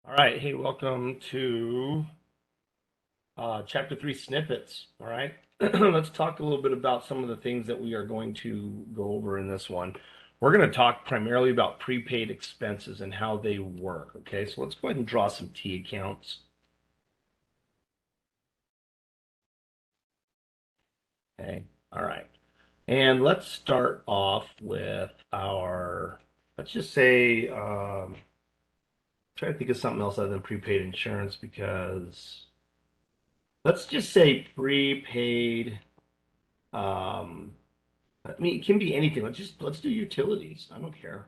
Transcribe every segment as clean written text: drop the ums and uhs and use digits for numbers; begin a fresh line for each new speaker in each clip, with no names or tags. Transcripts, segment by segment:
All right, hey, welcome to Chapter 3 Snippets. All right, let's talk a little bit about some of the things that we are going to go over in this one. We're going to talk primarily about prepaid expenses and how they work. Okay, so let's go ahead and draw some T accounts. Okay, all right. And let's start off with let's just say, try to think of something else other than prepaid insurance because let's just say prepaid. Um, I mean, it can be anything. Let's do utilities. I don't care.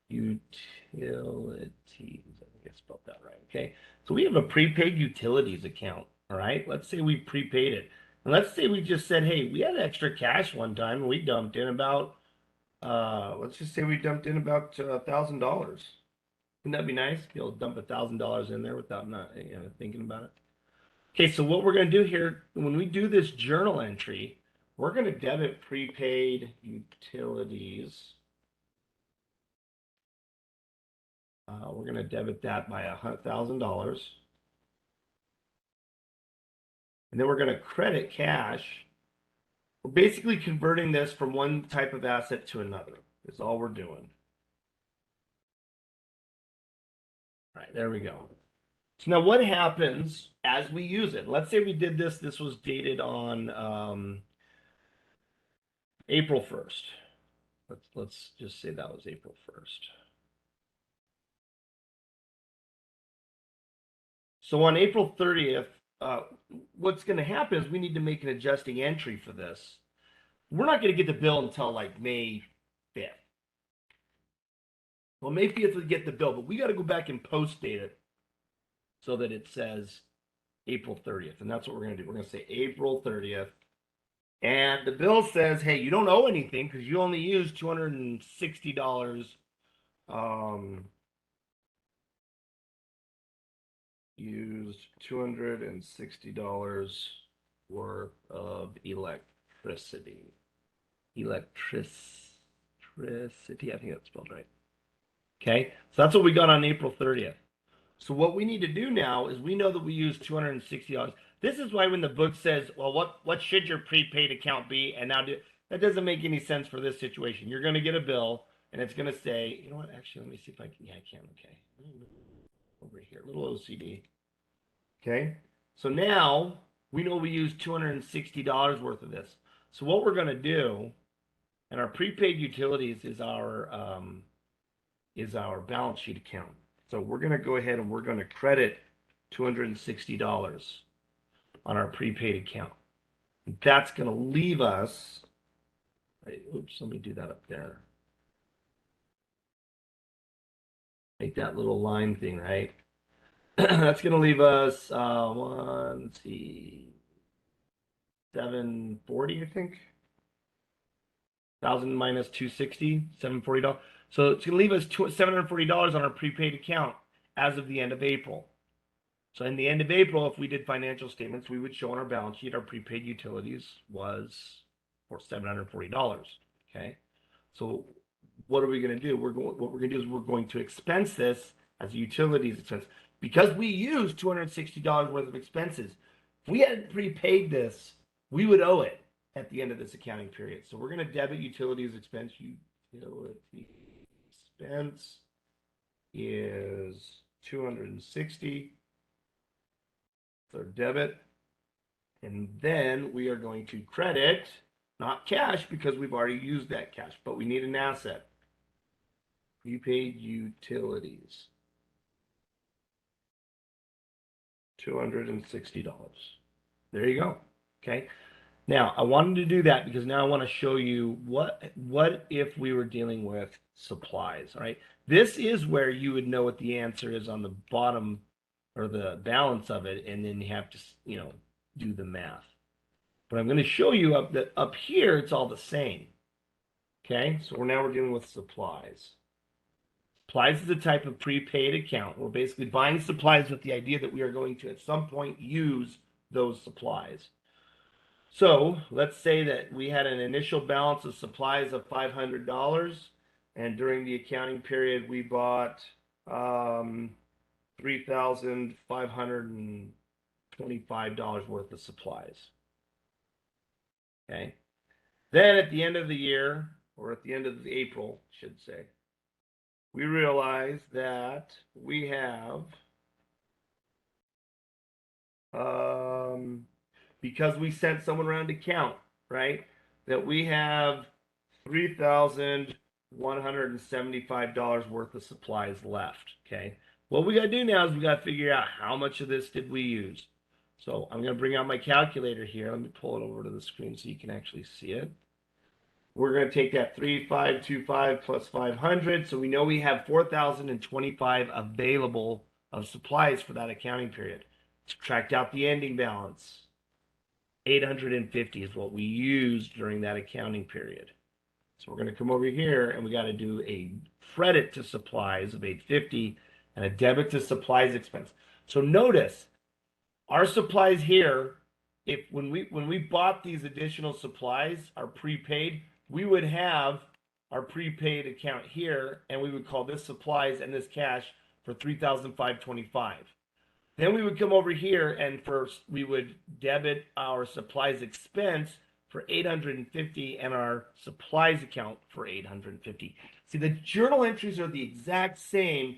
Utilities. I think I spelled that right. Okay. So we have a prepaid utilities account. All right. Let's say we prepaid it. And let's say we just said, hey, we had extra cash one time and we dumped in about let's just say we dumped in about $1,000. Wouldn't that be nice? Be able to dump $1,000 in there without not thinking about it. Okay, so what we're going to do here, when we do this journal entry, we're going to debit prepaid utilities. We're going to debit that by $100,000. And then we're going to credit cash. We're basically converting this from one type of asset to another. Is all we're doing. All right, there we go. So now what happens as we use it? Let's say we did this. This was dated on April 1st. Let's just say that was April 1st. So on April 30th, uh, what's going to happen is we need to make an adjusting entry for this. We're not going to get the bill until like May 5th. Well, May 5th we get the bill, but we got to go back and post date it so that it says April 30th. And that's what we're going to do. We're going to say April 30th. And the bill says, hey, you don't owe anything because you only used $260. Used $260 worth of electricity. Electricity. I think that's spelled right. Okay, so that's what we got on April 30th. So what we need to do now is we know that we use $260. This is why when the book says, well, what should your prepaid account be? And now that doesn't make any sense for this situation. You're going to get a bill and it's going to say, you know what? Actually, let me see if I can. Yeah, I can. Okay. Over here, a little OCD. Okay. So now we know we use $260 worth of this. So what we're going to do, and our prepaid utilities is our balance sheet account. So we're going to go ahead and we're going to credit $260 on our prepaid account. That's going to leave us. Oops, let me do that up there. Make that little line thing, right? That's going to leave us, let's see, 740, I think. 1,000 minus 260, $740. So it's going to leave us $740 on our prepaid account as of the end of April. So in the end of April, if we did financial statements, we would show on our balance sheet our prepaid utilities was for $740. Okay. So what are we going to do? What we're going to do is we're going to expense this as a utilities expense because we used $260 worth of expenses. If we hadn't prepaid this, we would owe it at the end of this accounting period. So we're going to debit utilities expense. Utility expense is 260. So debit. And then we are going to credit, not cash because we've already used that cash, but we need an asset. Prepaid utilities. $260. There you go. Okay. Now I wanted to do that because now I want to show you what if we were dealing with supplies. All right. This is where you would know what the answer is on the bottom or the balance of it, and then you have to, do the math. But I'm going to show you up here, it's all the same. Okay, so we're dealing with supplies. Supplies is a type of prepaid account. We're basically buying supplies with the idea that we are going to at some point use those supplies. So let's say that we had an initial balance of supplies of $500, and during the accounting period we bought $3,525 worth of supplies. Okay. Then at the end of the year, or at the end of April, I should say, we realize that we have, because we sent someone around to count, right? That we have $3,175 worth of supplies left. Okay. What we got to do now is we got to figure out how much of this did we use. So I'm going to bring out my calculator here. Let me pull it over to the screen so you can actually see it. We're going to take that 3,525 plus 500. So we know we have 4,025 available of supplies for that accounting period. Subtract out the ending balance. 850 is what we used during that accounting period. So we're going to come over here and we got to do a credit to supplies of 850 and a debit to supplies expense. So notice our supplies here, if when we bought these additional supplies, our prepaid, we would have our prepaid account here and we would call this supplies and this cash for 3,525. Then we would come over here and first we would debit our supplies expense for 850 and our supplies account for 850. See, the journal entries are the exact same,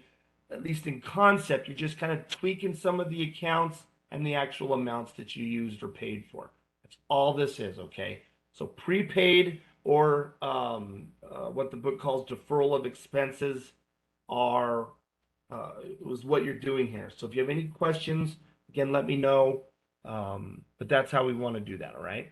at least in concept. You're just kind of tweaking some of the accounts and the actual amounts that you used or paid for. That's all this is, okay? So prepaid, or what the book calls deferral of expenses, are was what you're doing here. So if you have any questions, again, let me know. But that's how we want to do that, all right?